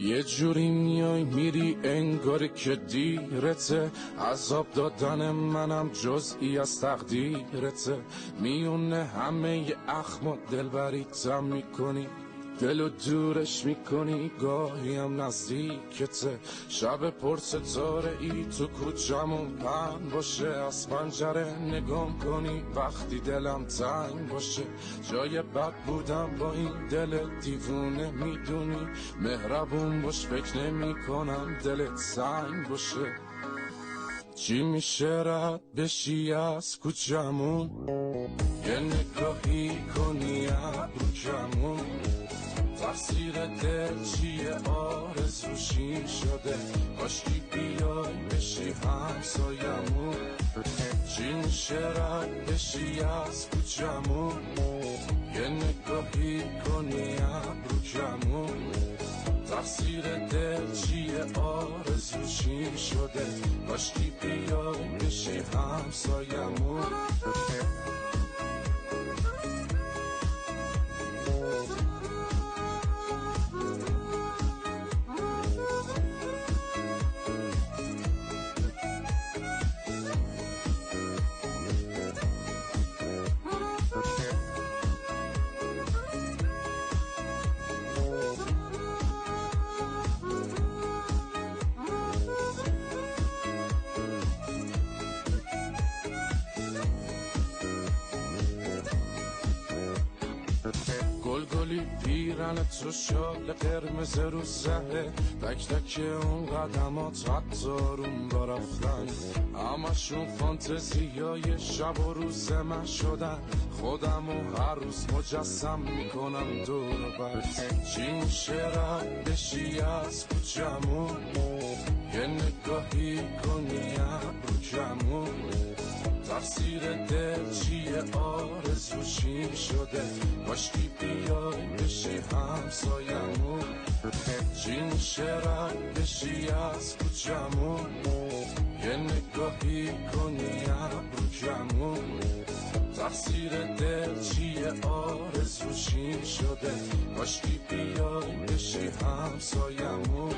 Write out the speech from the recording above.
یه جوری میای میری انگاری که دیرته، عذاب دادن منم جزئی از تقدیرته. میونه همه اخم و دلبریتم میکنی، دلو دورش میکنی گاهی هم نزدیکته. شب پر ستاره ای تو کوچمون پهن باشه، از پنجره نگام کنی وقتی دلم تنگ باشه. جای بد بودم با این دل دیوونه میدونی، مهربون باش فکر نمی کنم دلت سنگ باشه. چی میشه رد بشی از کوچمون، یه نگاهی کنی ابروکمون، تفسیر دل چیه آرزوشی شده، کاشکی بیای بشی همسایمون. چی میشه رد بشی از کوچمون، یه نگاهی کنی ابروکمون، تفسیر دل چیه آرزوشی شده، کاشکی بیای بشی همسایمون. گلگلی پیرن تو شال قرمز رو سهه، تک تک اون قدمات حتی روم برفتن، همشون فانتزیای شب و روز من شدن. خودمو هر روز مجسم میکنم دور بر. چی میشه رد بشی از کوچمون، یه نگاهی کنی ابروکمون، تفسیر دل چیه آرزوشی شده، کاشکی بیای بشی همسایمون. چی میشه رد بشی از کوچمون، یه نگاهی کنی ابروکمون، تفسیر دل چیه آرزوشی شده، کاشکی بیای بشی همسایمون.